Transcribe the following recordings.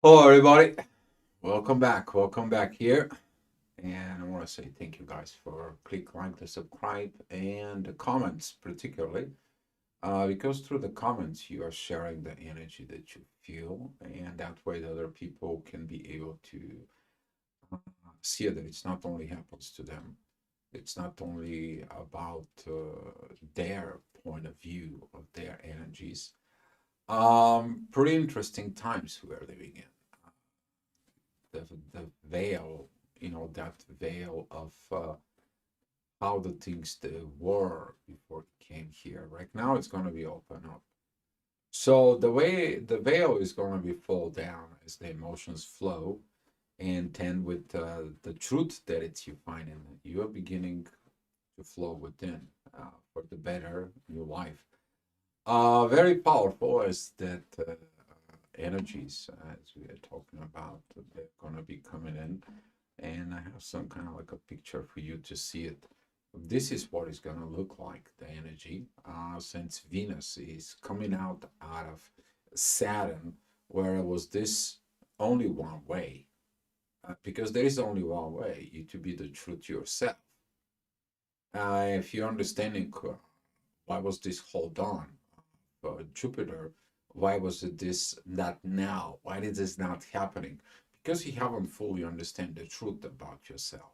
Hello, everybody. Welcome back. Welcome back here. And I want to say thank you guys for click like the subscribe and the comments, particularly because through the comments you are sharing the energy that you feel, and that way the other people can be able to uh, see that it's not only happens to them, it's not only about their point of view of their energies. Pretty interesting times we are living in. The veil, that veil of how the things they were before it came here. Right now, it's going to be open up. So the way the veil is going to be fall down as the emotions flow, and then with the truth that it's you find in it, you are beginning to flow within for the better new life. Very powerful as that energies as we are talking about. They're gonna be coming in, and I have some kind of like a picture for you to see it. This is what it's gonna look like, the energy, since Venus is coming out of Saturn, where it was this only one way, because there is only one way, you to be the truth yourself. If you're understanding why was this hold on, Jupiter, why was it this not now? Why is this not happening? Because you haven't fully understand the truth about yourself.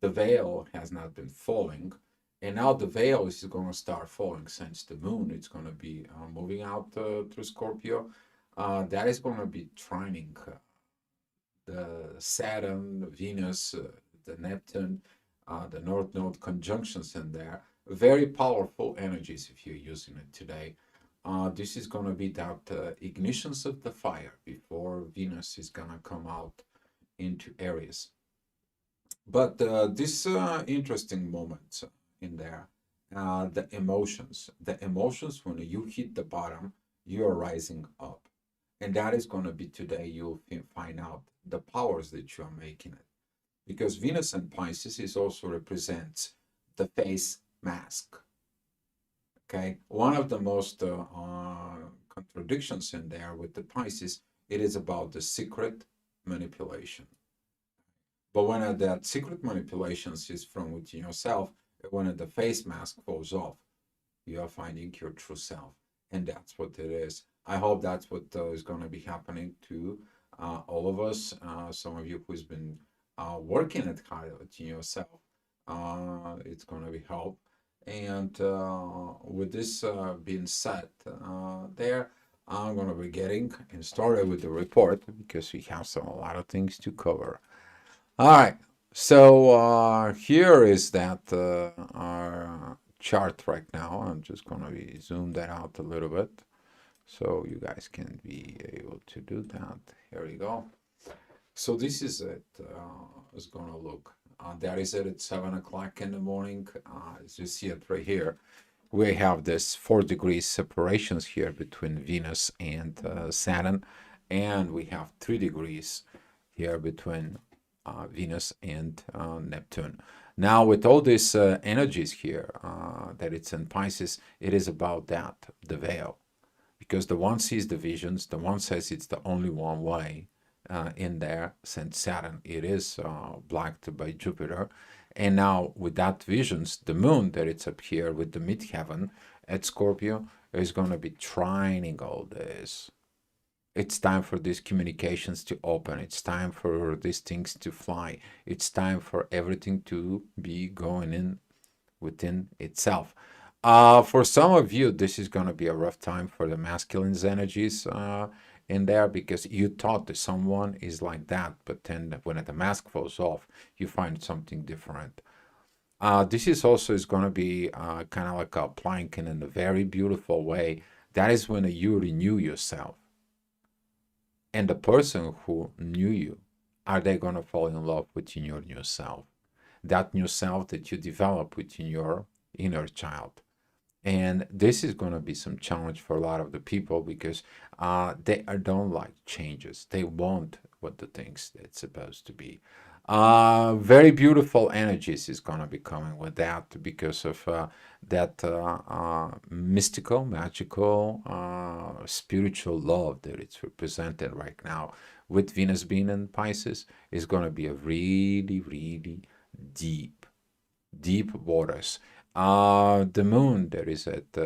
The veil has not been falling, and now the veil is going to start falling since the moon. It's going to be moving out through Scorpio. That is going to be trining the Saturn, Venus, the Neptune, the North Node conjunctions in there. Very powerful energies if you're using it today. This is going to be that ignitions of the fire before Venus is going to come out into Aries. But this interesting moments in there, the emotions when you hit the bottom, you are rising up. And that is going to be today, you'll find out the powers that you are making it. Because Venus and Pisces is also represents the face mask. Okay, one of the most contradictions in there with the Pisces, it is about the secret manipulation. But when that secret manipulations is from within yourself, when the face mask falls off, you are finding your true self, and that's what it is. I hope that's what is going to be happening to all of us. Some of you who's been working at hard within yourself, it's going to be help. And with this being said, there I'm going to be getting and started with the report because we have a lot of things to cover. All right, so here is that our chart right now. I'm just going to be zoom that out a little bit so you guys can be able to do that. Here we go. So this is it. It's going to look. That is it at 7 o'clock in the morning. As you see it right here, we have this 4 degrees separations here between Venus and Saturn, and we have 3 degrees here between Venus and Neptune. Now, with all these energies here that it's in Pisces, it is about that, the veil. Because the one sees the visions, the one says it's the only one way in there, since Saturn, it is blocked by Jupiter. And now with that visions, the moon that it's up here with the midheaven at Scorpio is going to be trining all this. It's time for these communications to open. It's time for these things to fly. It's time for everything to be going in within itself. For some of you, this is going to be a rough time for the masculine's energies in there, because you thought that someone is like that, but then when the mask falls off, you find something different. This is also is going to be kind of like applying in a very beautiful way. That is when you renew yourself. And the person who knew you, are they going to fall in love with your new self? That new self that you develop within your inner child. And this is going to be some challenge for a lot of the people, because they don't like changes. They want what the things it's supposed to be. Very beautiful energies is going to be coming with that because of that mystical, magical, spiritual love that it's represented right now with Venus being in Pisces is going to be a really, really deep, deep waters. The moon that is at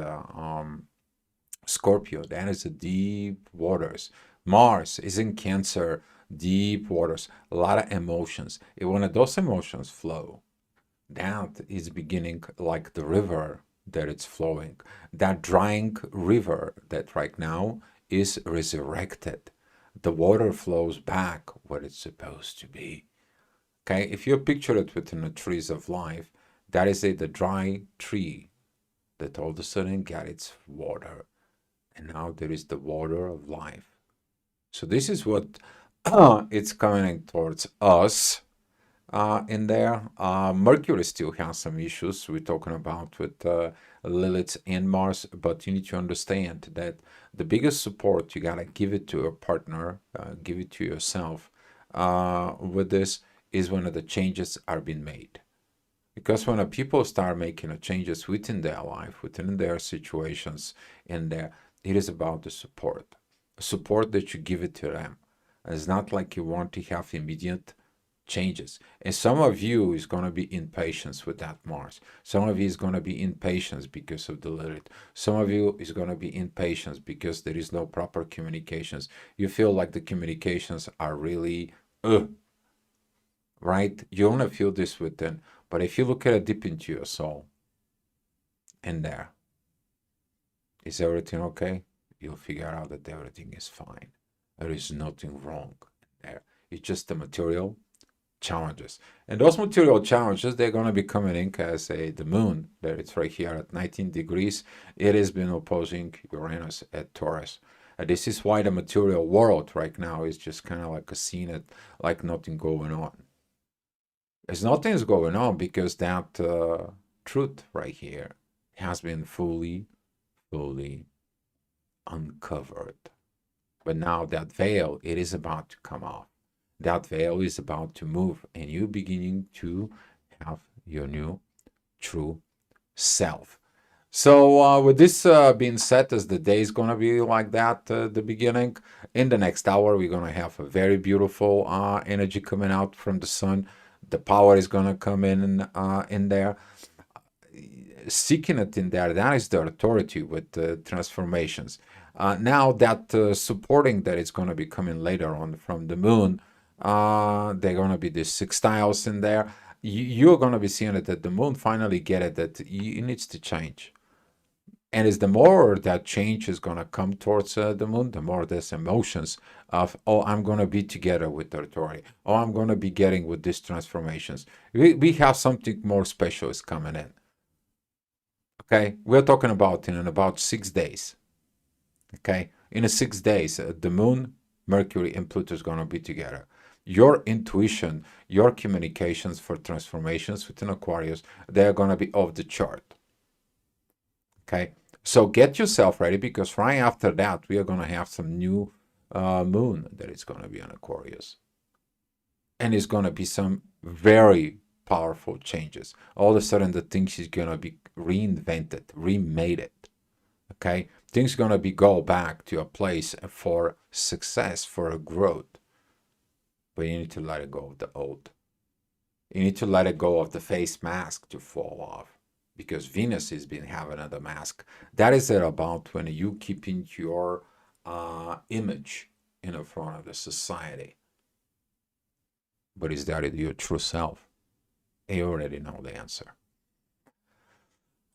Scorpio, that is a deep waters. Mars is in Cancer, deep waters, a lot of emotions. And when those emotions flow, that is beginning like the river that it's flowing. That drying river that right now is resurrected. The water flows back where it's supposed to be. Okay, if you picture it within the trees of life, that is the dry tree that all of a sudden got its water. And now there is the water of life. So this is what it's coming towards us in there. Mercury still has some issues we're talking about with Lilith and Mars, but you need to understand that the biggest support you gotta give it to a partner, give it to yourself with this is when the changes are being made. Because when people start making changes within their life, within their situations, in there, it is about the support that you give it to them. It's not like you want to have immediate changes. And some of you is going to be impatient with that Mars. Some of you is going to be impatient because of the Lilith. Some of you is going to be impatient because there is no proper communications. You feel like the communications are really, right? You want to feel this within. But if you look at it deep into your soul, in there, is everything okay? You'll figure out that everything is fine. There is nothing wrong there. It's just the material challenges. And those material challenges, they're going to be coming in as the moon, that it's right here at 19 degrees. It has been opposing Uranus at Taurus. This is why the material world right now is just kind of like a scene at like nothing going on. There's nothing's going on because that truth right here has been fully uncovered. But now that veil, it is about to come off. That veil is about to move, and you beginning to have your new true self. So with this being said, as the day is going to be like that, the beginning, in the next hour, we're going to have a very beautiful energy coming out from the sun. The power is going to come in there. Seeking it in there, that is the authority with the transformations. Now that supporting that is going to be coming later on from the moon, they're going to be the sextiles in there. You're going to be seeing it that the moon finally get it that it needs to change. And as the more that change is going to come towards the moon, the more there's emotions of, oh, I'm going to be together with the authority. Oh, I'm going to be getting with these transformations. We have something more special is coming in. Okay, we're talking about in about 6 days. Okay, in 6 days, the moon, Mercury, and Pluto is going to be together. Your intuition, your communications for transformations within Aquarius, they're going to be off the chart. Okay, so get yourself ready because right after that, we are going to have some new moon that is going to be on Aquarius. And it's going to be some very powerful changes. All of a sudden, the things is going to be reinvented, remade it. Okay, things going to be go back to a place for success, for a growth. But you need to let it go of the old. You need to let it go of the face mask to fall off. Because Venus has been having the mask. That is it about when you keeping your image in the front of the society. But is that your true self? You already know the answer.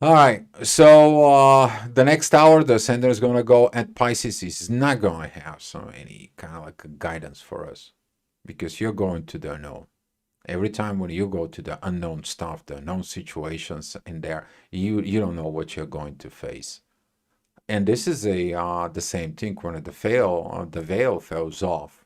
All right, so the next hour, the sender is going to go at Pisces. Is not going to have any kind of like a guidance for us because you're going to the unknown. Every time when you go to the unknown stuff, the unknown situations in there, you don't know what you're going to face. And this is the same thing when the veil falls off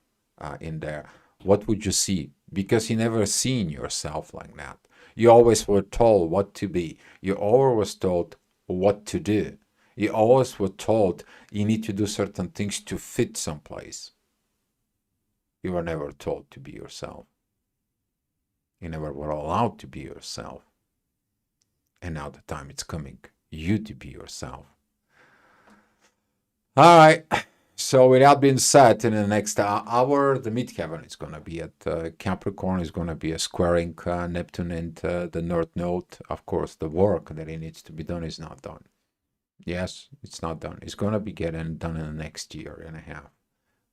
in there. What would you see? Because you never seen yourself like that. You always were told what to be. You always was told what to do. You always were told you need to do certain things to fit someplace. You were never told to be yourself. You never were allowed to be yourself. And now the time it's coming, you to be yourself. All right. So with that being said, in the next hour, the midheaven is going to be at Capricorn, is going to be a squaring Neptune and the North Node. Of course, the work that it needs to be done is not done. Yes, it's not done. It's going to be getting done in the next year and a half.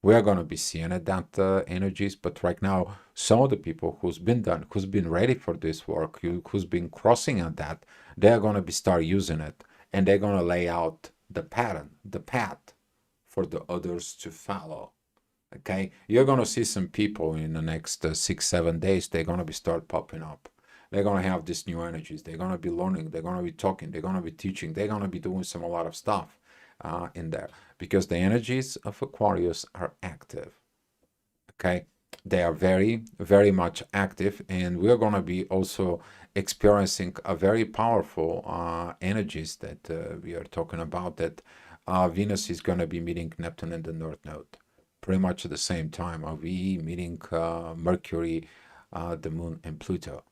We are going to be seeing it, that energies, but right now, some of the people who's been ready for this work, who's been crossing on that, they're going to be start using it, and they're going to lay out the pattern, the path for the others to follow. Okay, you're going to see some people in the next 6-7 days. They're going to be start popping up. They're going to have these new energies. They're going to be learning. They're going to be talking. They're going to be teaching. They're going to be doing a lot of stuff in there, because the energies of Aquarius are active. Okay, they are very, very much active, and we're going to be also experiencing a very powerful energies that we are talking about, that Venus is going to be meeting Neptune in the North Node pretty much at the same time. Are we meeting Mercury, the Moon, and Pluto?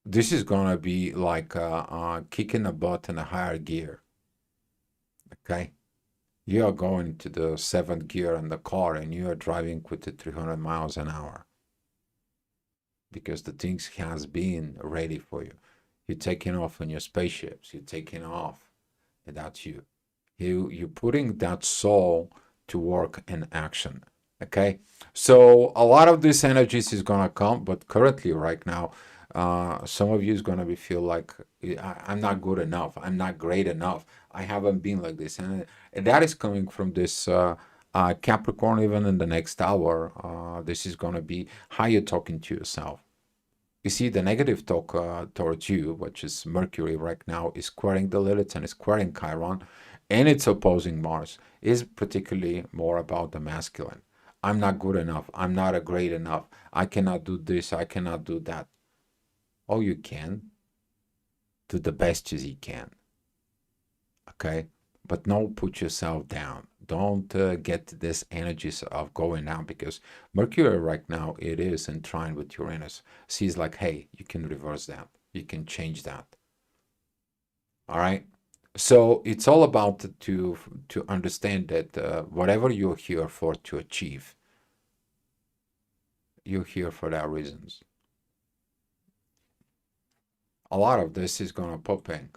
This is going to be like kicking a butt in a higher gear. Okay, you are going to the 7th gear in the car, and you are driving with the 300 miles an hour, because the things has been ready for you. You're taking off on your spaceships. You're taking off, and that's you. You're putting that soul to work in action. Okay, so a lot of this energies is gonna come, but currently, right now, some of you is gonna be feel like I'm not good enough. I'm not great enough. I haven't been like this, and that is coming from this Capricorn. Even in the next hour, this is gonna be how you're talking to yourself. You see, the negative talk towards you, which is Mercury right now, is squaring the Lilith and is squaring Chiron, and it's opposing Mars, is particularly more about the masculine. I'm not good enough. I'm not a great enough. I cannot do this. I cannot do that. Oh, you can. Do the best as you can. Okay? But don't put yourself down. Don't get this energies of going down, because Mercury right now, it is in trine with Uranus. Sees like, hey, you can reverse that. You can change that. All right? So it's all about to understand that whatever you're here for to achieve, you're here for that reasons. A lot of this is going to pop in.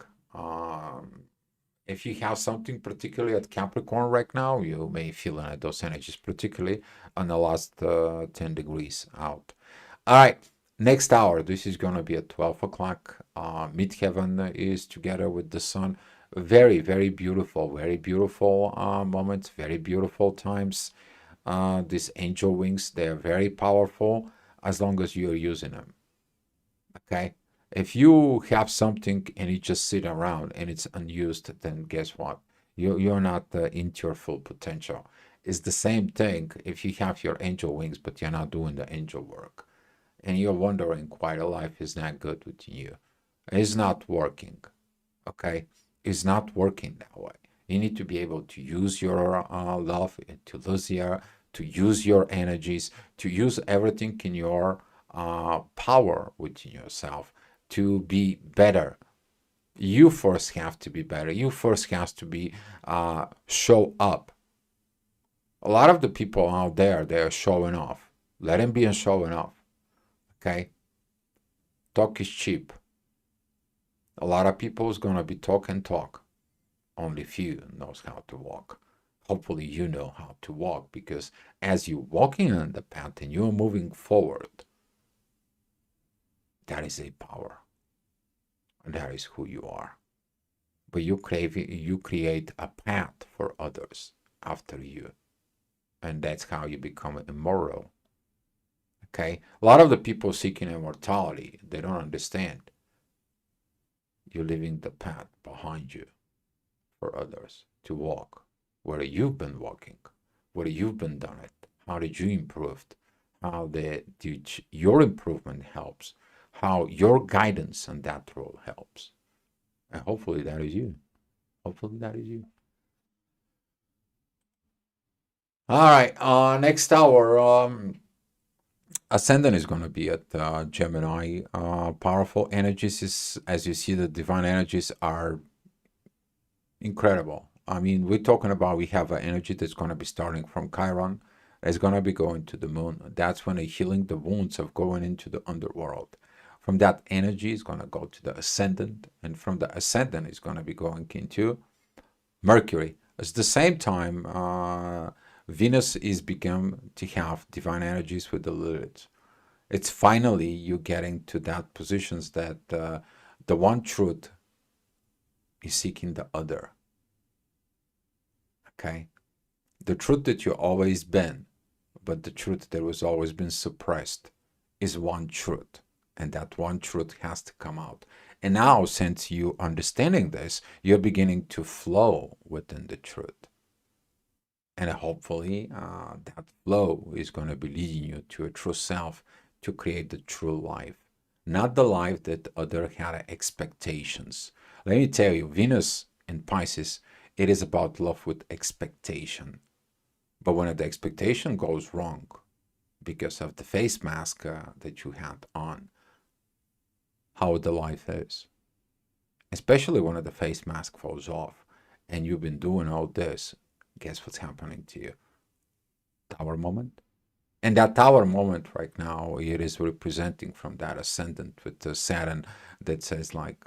If you have something particularly at Capricorn right now, you may feel those energies, particularly on the last 10 degrees out. All right, next hour, this is going to be at 12 o'clock. Midheaven is together with the sun. Very, very beautiful moments, very beautiful times. These angel wings, they're very powerful as long as you're using them. Okay? If you have something and you just sit around and it's unused, then guess what? You're not into your full potential. It's the same thing if you have your angel wings, but you're not doing the angel work. And you're wondering why the life is not good with you. It's not working. Okay? It's not working that way. You need to be able to use your love, to use your energies, to use everything in your power within yourself to be better. You first have to be better. You first have to be show up. A lot of the people out there, they're showing off. Let them be showing off. Okay? Talk is cheap. A lot of people is gonna be talk and talk. Only few knows how to walk. Hopefully you know how to walk, because as you're walking on the path and you're moving forward, that is a power. And that is who you are. But you create a path for others after you. And that's how you become immortal. Okay? A lot of the people seeking immortality, they don't understand. You're leaving the path behind you for others to walk where you've been walking, where you've been done it. How did you improve? How did your improvement helps? How your guidance on that role helps? And hopefully that is you. Hopefully that is you. All right. Next hour. Ascendant is going to be at Gemini. Powerful energies is, as you see, the divine energies are incredible. I mean, we're talking about we have an energy that's going to be starting from Chiron. It's going to be going to the moon. That's when it's healing the wounds of going into the underworld. From that energy, it's going to go to the ascendant. And from the ascendant, it's going to be going into Mercury. At the same time, Venus is become to have divine energies with the Lilith. It's finally you getting to that positions that the one truth is seeking the other. Okay, the truth that you always been, but the truth that was always been suppressed is one truth, and that one truth has to come out. And now, since you understanding this, you're beginning to flow within the truth. And hopefully that flow is going to be leading you to a true self, to create the true life, not the life that other had expectations. Let me tell you, Venus in Pisces, it is about love with expectation. But when the expectation goes wrong because of the face mask that you had on, how the life is, especially when the face mask falls off and you've been doing all this, guess what's happening to you? Tower moment. And that tower moment right now, it is representing from that ascendant with the Saturn that says like,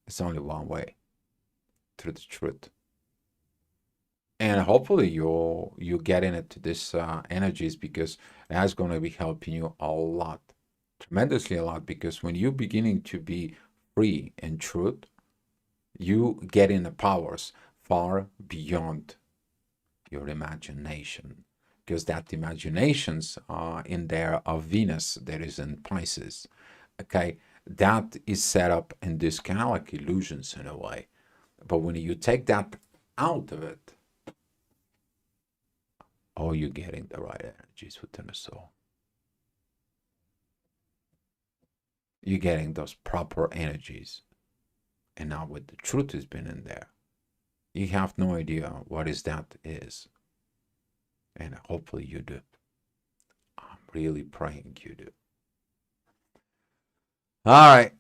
it's only one way through the truth. And hopefully you get into this energies, because that's going to be helping you a lot, tremendously a lot, because when you're beginning to be free in truth, you get in the powers far beyond your imagination, because that imaginations in there of Venus that is in Pisces, okay, that is set up in this kind of like illusions in a way. But when you take that out of it, oh, you're getting the right energies within the soul. You're getting those proper energies. And now with the truth has been in there, you have no idea what is that is. And hopefully you do. I'm really praying you do. All right.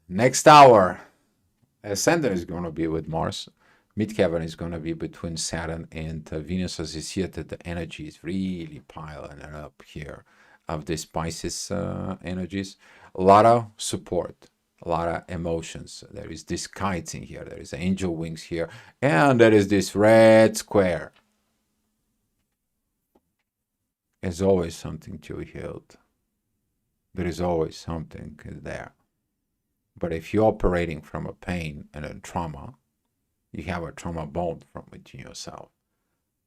Next hour, Ascendant is going to be with Mars. Midheaven is going to be between Saturn and Venus, as you see it, that the energy is really piling it up here of these Pisces energies. A lot of support, a lot of emotions. There is this kites in here, there is angel wings here, and there is this red square. There's always something to be healed. There is always something there. But if you're operating from a pain and a trauma, you have a trauma bond from within yourself.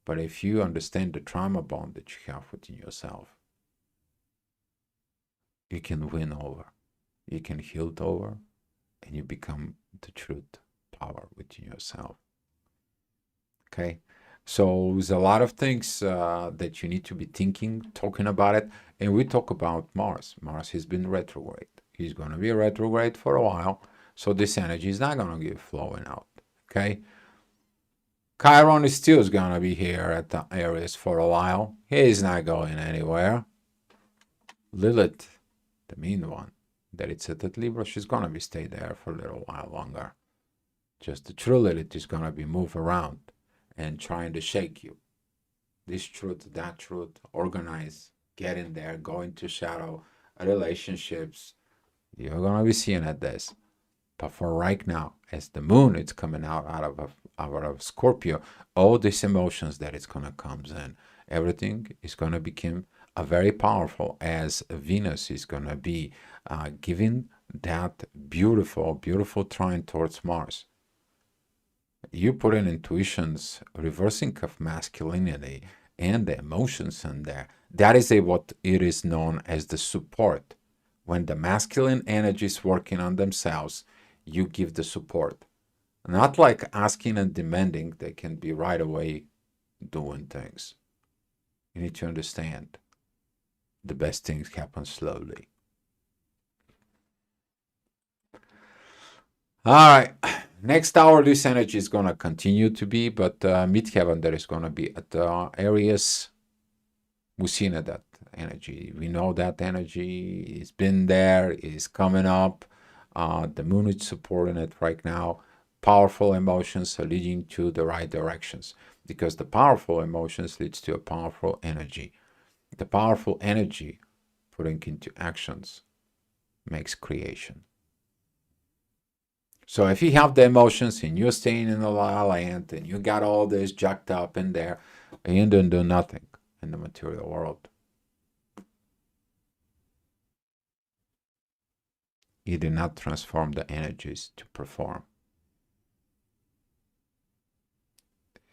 But if you understand the trauma bond that you have within yourself, you can win over, you can heal over, and you become the truth power within yourself. Okay, so there's a lot of things that you need to be thinking, talking about it. And we talk about Mars. Mars has been retrograde. He's going to be retrograde for a while. So this energy is not going to get flowing out. Okay. Chiron is still going to be here at the Aries for a while. He's not going anywhere. Lilith, the mean one, that it's at Libra, she's going to be stay there for a little while longer. Just the true Lilith is going to be move around and trying to shake you. This truth, that truth, organize, get in there, go into shadow, relationships. You're going to be seeing at this. But for right now, as the moon is coming out of Scorpio, all these emotions that it's going to come in, everything is going to become a very powerful, as Venus is going to be giving that beautiful, beautiful trine towards Mars. You put in intuitions, reversing of masculinity and the emotions in there. That is what it is known as the support. When the masculine energy is working on themselves, you give the support. Not like asking and demanding, they can be right away doing things. You need to understand the best things happen slowly. All right, next hour, this energy is going to continue to be, but midheaven, there is going to be at Aries. We've seen that energy. We know that energy has been there, is coming up. The moon is supporting it right now. Powerful emotions are leading to the right directions, because the powerful emotions leads to a powerful energy. The powerful energy putting into actions makes creation. So if you have the emotions and you're staying in the la land and you got all this jacked up in there, and you don't do nothing in the material world. You do not transform the energies to perform.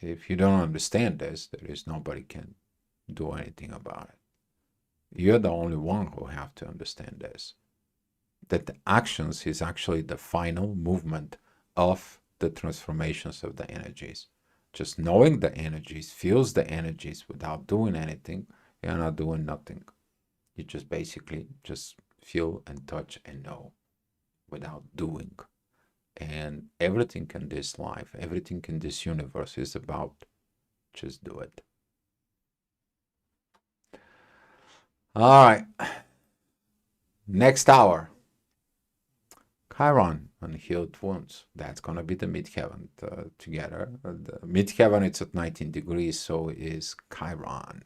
If you don't understand this, there is nobody can do anything about it. You're the only one who have to understand this. That the actions is actually the final movement of the transformations of the energies. Just knowing the energies, feels the energies without doing anything, you're not doing nothing. You just basically just feel and touch and know without doing. And everything in this life, everything in this universe is about just do it. All right. Next hour. Chiron and healed wounds. That's going to be the midheaven together. The midheaven, it's at 19 degrees, so is Chiron.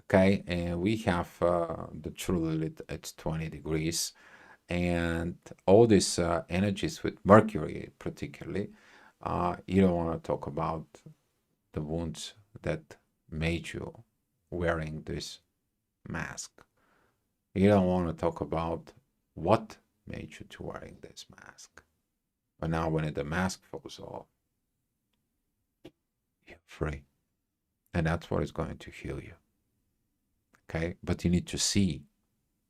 Okay, and we have the true Lilith at 20 degrees. And all these energies with Mercury, particularly, you don't want to talk about the wounds that made you wearing this mask. You don't want to talk about what made you to wearing this mask. But now when the mask falls off, you're free. And that's what is going to heal you. Okay? But you need to see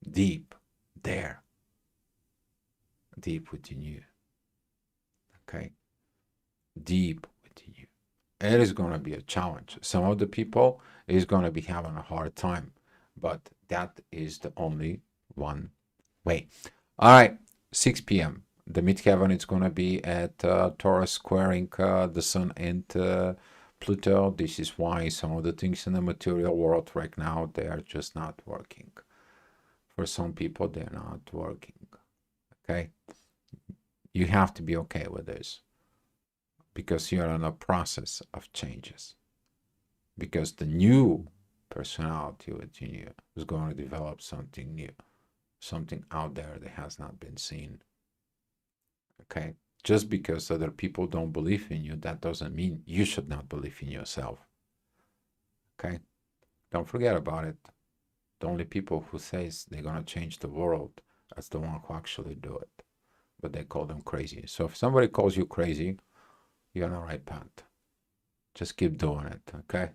deep there. Deep within you. Okay? Deep within you. It is going to be a challenge. Some of the people is going to be having a hard time. But that is the only one way. All right, 6 p.m. The midheaven is going to be at Taurus squaring the Sun and Pluto. This is why some of the things in the material world right now, they are just not working. For some people, they're not working. Okay? You have to be okay with this because you're in a process of changes. Because the new personality within you is going to develop something new. Something out there that has not been seen. Okay? Just because other people don't believe in you, that doesn't mean you should not believe in yourself. Okay? Don't forget about it. The only people who says they're going to change the world, that's the one who actually do it. But they call them crazy. So if somebody calls you crazy, you're on the right path. Just keep doing it, okay?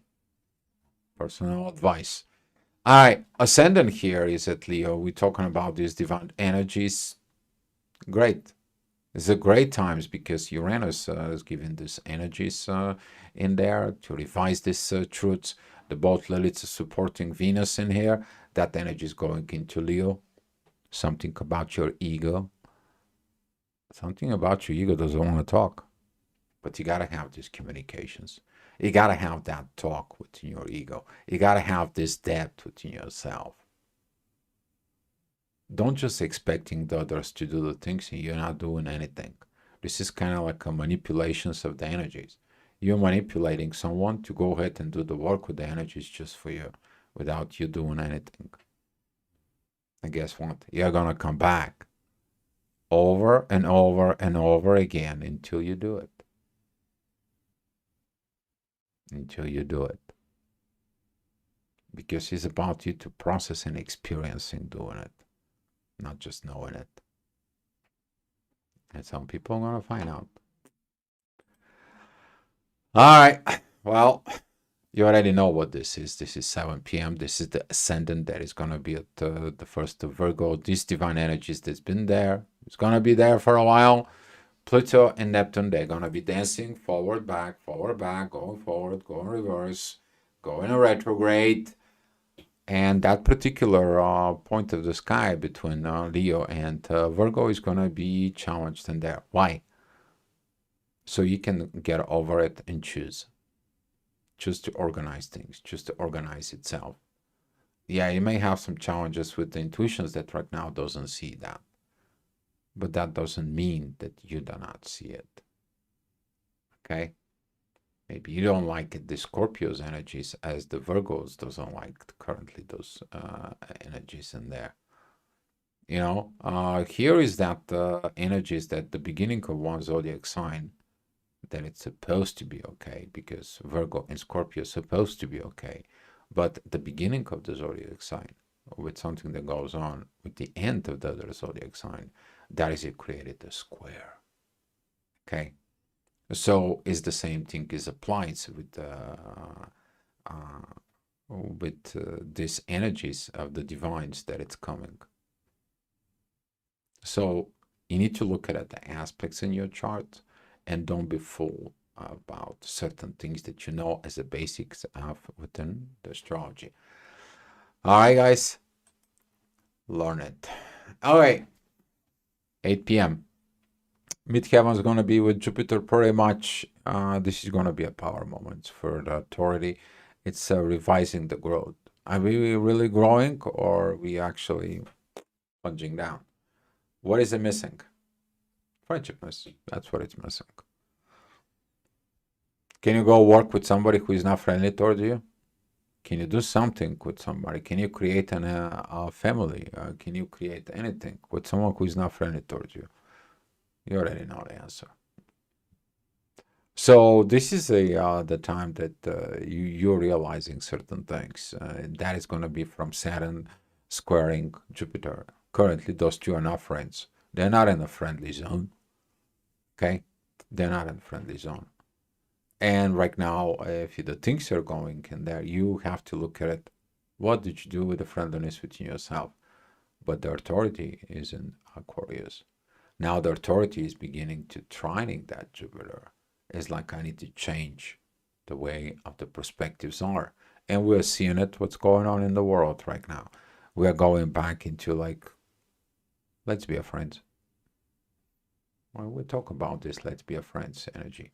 Personal advice. All right, ascendant here is at Leo. We're talking about these divine energies. Great. It's a great times because Uranus is giving these energies in there to revise these truths. The both Lilith is supporting Venus in here. That energy is going into Leo. Something about your ego. Something about your ego doesn't want to talk. But you got to have these communications. You got to have that talk within your ego. You got to have this depth within yourself. Don't just expecting the others to do the things and you're not doing anything. This is kind of like a manipulations of the energies. You're manipulating someone to go ahead and do the work with the energies just for you without you doing anything. And guess what? You're going to come back over and over and over again until you do it. Until you do it. Because it's about you to process and experiencing doing it, not just knowing it. And some people are going to find out. All right. Well, you already know what this is. This is 7 p.m. This is the ascendant that is going to be at the first of Virgo. These divine energies that's been there, it's going to be there for a while. Pluto and Neptune, they're going to be dancing forward, back, going forward, going reverse, going a retrograde. And that particular point of the sky between Leo and Virgo is going to be challenged in there. Why? So you can get over it and choose. Choose to organize things, choose to organize itself. yeah, you may have some challenges with the intuitions that right now doesn't see that. But that doesn't mean that you do not see it. Okay? Maybe you don't like the Scorpio's energies as the Virgos doesn't like currently those energies in there. You know, here is that energies that the beginning of one zodiac sign, that it's supposed to be okay because Virgo and Scorpio is supposed to be okay. But the beginning of the zodiac sign, with something that goes on with the end of the other zodiac sign, that is, it created a square. Okay? So is the same thing is applies with these energies of the divines that it's coming. So you need to look at the aspects in your chart and don't be fooled about certain things that you know as the basics of within the astrology. All right, guys, learn it. All right, 8 p.m. Midheaven is going to be with Jupiter pretty much. This is going to be a power moment for the authority. It's revising the growth. Are we really growing or are we actually plunging down? What is it missing? Friendshipness. That's what it's missing. Can you go work with somebody who is not friendly towards you? Can you do something with somebody? Can you create a family? Can you create anything with someone who is not friendly towards you? You already know the answer. So this is the time that you're realizing certain things. That is going to be from Saturn squaring Jupiter. Currently, those two are not friends. They're not in a friendly zone. Okay? They're not in a friendly zone. And right now, if the things are going in there, you have to look at it. What did you do with the friendliness within yourself? But the authority is in Aquarius. Now the authority is beginning to trining that Jupiter. It's like I need to change the way of the perspectives are. And we're seeing it, what's going on in the world right now. We are going back into like, let's be a friends. When we talk about this, let's be a friends energy.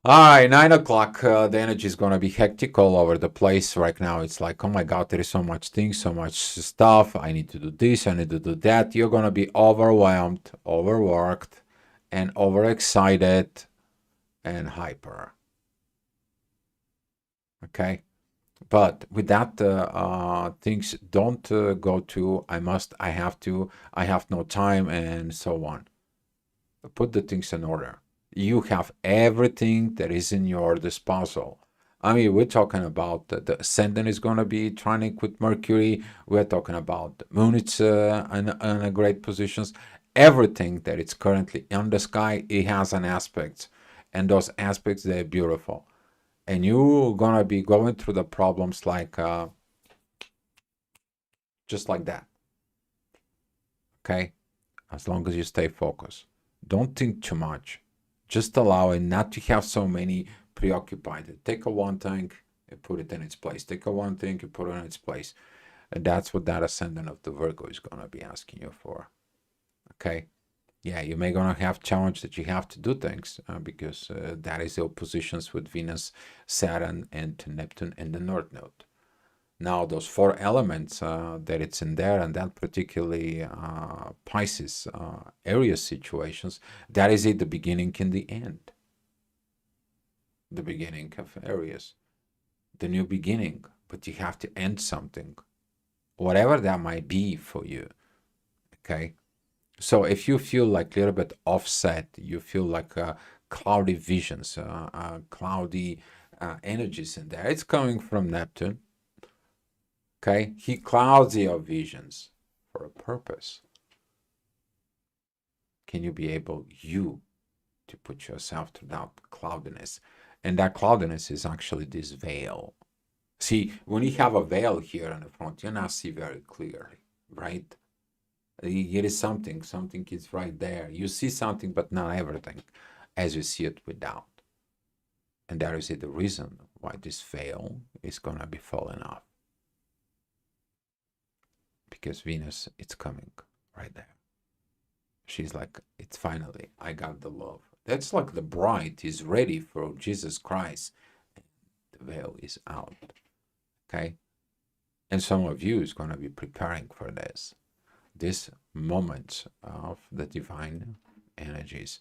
All right, 9 o'clock. The energy is gonna be hectic all over the place right now. It's like, oh my God, there is so much things, so much stuff. I need to do this, I need to do that. You're gonna be overwhelmed, overworked, and overexcited and hyper. Okay, but with that, things don't go to I must, I have to, I have no time, and so on. Put the things in order. You have everything that is in your disposal. I mean, we're talking about the ascendant is going to be trinic with Mercury. We're talking about the moon. It's in a great positions. Everything that is currently in the sky, it has an aspect, and those aspects, they're beautiful. And you're going to be going through the problems like just like that. Okay, as long as you stay focused, don't think too much. Just allow it not to have so many preoccupied. Take a one thing and put it in its place. Take a one thing and put it in its place. And that's what that ascendant of the Virgo is going to be asking you for. Okay? Yeah, you may going to have challenge that you have to do things because that is the oppositions with Venus, Saturn, and Neptune in the North Node. Now, those four elements that it's in there, and that particularly Pisces area situations, that is it, the beginning and the end. The beginning of Aries, the new beginning, but you have to end something, whatever that might be for you. Okay, so if you feel like a little bit offset, you feel like cloudy visions, cloudy energies in there, it's coming from Neptune. Okay, he clouds your visions for a purpose. Can you be able, you, to put yourself through that cloudiness? And that cloudiness is actually this veil. See, when you have a veil here in the front, you not see very clearly, right? It is something is right there. You see something, but not everything, as you see it without. And that is the reason why this veil is going to be falling off. Because Venus, it's coming right there. She's like, it's finally, I got the love. That's like the bride is ready for Jesus Christ. The veil is out. Okay? And some of you is going to be preparing for this moment of the divine energies.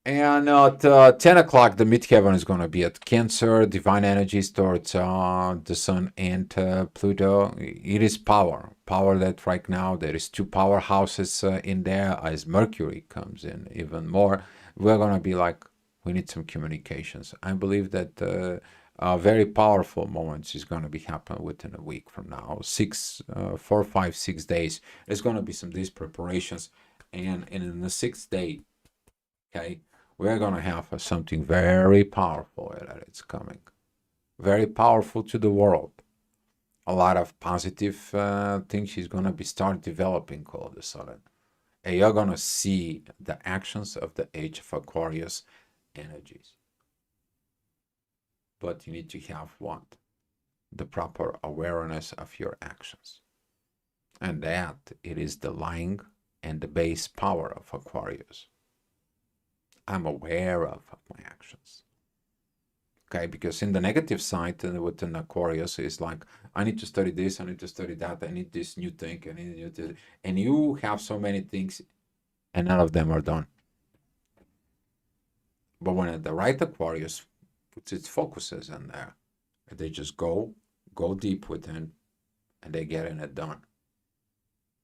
And at 10 o'clock, the midheaven is going to be at Cancer, divine energies towards the Sun and Pluto. It is power that right now there is two powerhouses in there. As Mercury comes in even more, we're going to be like, we need some communications. I believe that very powerful moments is going to be happening within a week from now. 4, 5, 6 days. There's going to be some these preparations, and in the 6th day, okay, we're going to have something very powerful that it's coming. Very powerful to the world. A lot of positive things is going to be start developing all of a sudden. And you're going to see the actions of the age of Aquarius energies. But you need to have what? The proper awareness of your actions. And that it is the lying and the base power of Aquarius. I'm aware of my actions. Okay, because in the negative side with an Aquarius is like, I need to study this, I need to study that, I need this new thing, I need new thing. And you have so many things and none of them are done. But when the right Aquarius puts its focuses in there, they just go deep within and they get it done.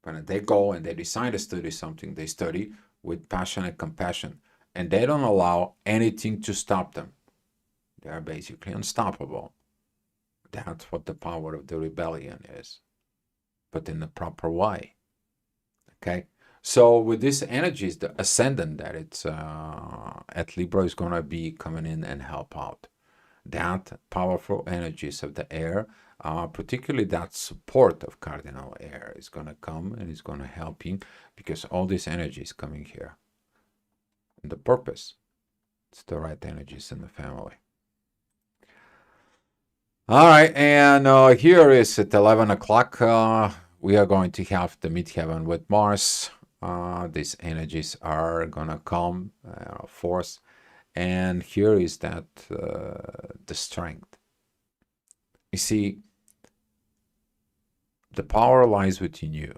When they go and they decide to study something, they study with passion and compassion. And they don't allow anything to stop them. They are basically unstoppable. That's what the power of the rebellion is, but in the proper way. Okay, so with this energies, the ascendant that it's at Libra is going to be coming in and help out. That powerful energies of the air, particularly that support of cardinal air, is going to come and is going to help you, because all this energy is coming here. And the purpose, it's the right energies in the family. All right, and here is at 11 o'clock, we are going to have the midheaven with Mars. These energies are going to come, force. And here is that the strength. You see, the power lies within you.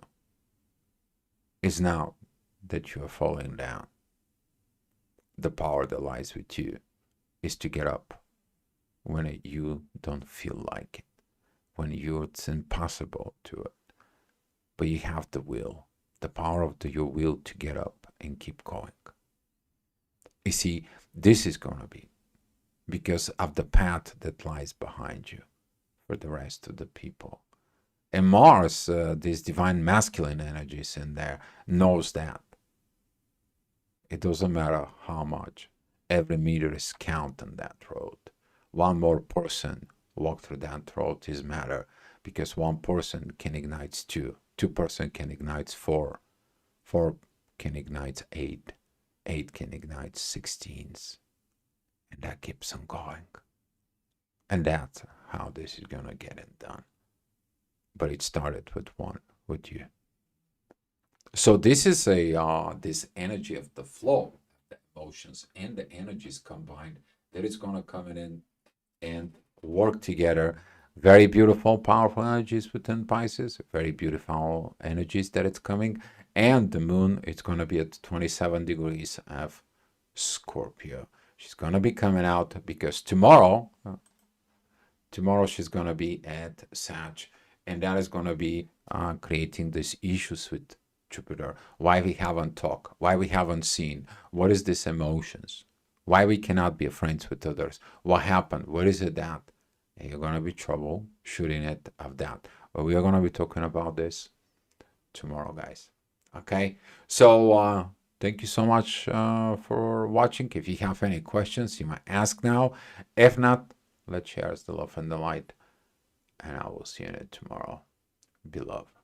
Is now that you are falling down. The power that lies with you is to get up when you don't feel like it, when it's impossible to it. But you have the will, the power of your will to get up and keep going. You see, this is going to be because of the path that lies behind you for the rest of the people. And Mars, this divine masculine energies in there, knows that. It doesn't matter how much. Every meter is count on that road. One more person walk through that road is matter, because one person can ignite two. 2% can ignite 4. 4 can ignite 8. 8 can ignite 16s. And that keeps on going. And that's how this is going to get it done. But it started with you. So this is this energy of the flow, the emotions and the energies combined, that is going to come in and work together. Very beautiful, powerful energies within Pisces. Very beautiful energies that it's coming. And the moon, it's going to be at 27 degrees of Scorpio. She's going to be coming out because tomorrow she's going to be at Sag. And that is going to be creating these issues with Jupiter. Why we haven't talked, why we haven't seen, what is this emotions, why we cannot be friends with others, what happened, what is it that, and you're going to be trouble shooting it of that. But we are going to be talking about this tomorrow, guys. Okay, so thank you so much for watching. If you have any questions, you might ask now. If not, let's share the love and the light, and I will see you tomorrow. Be loved.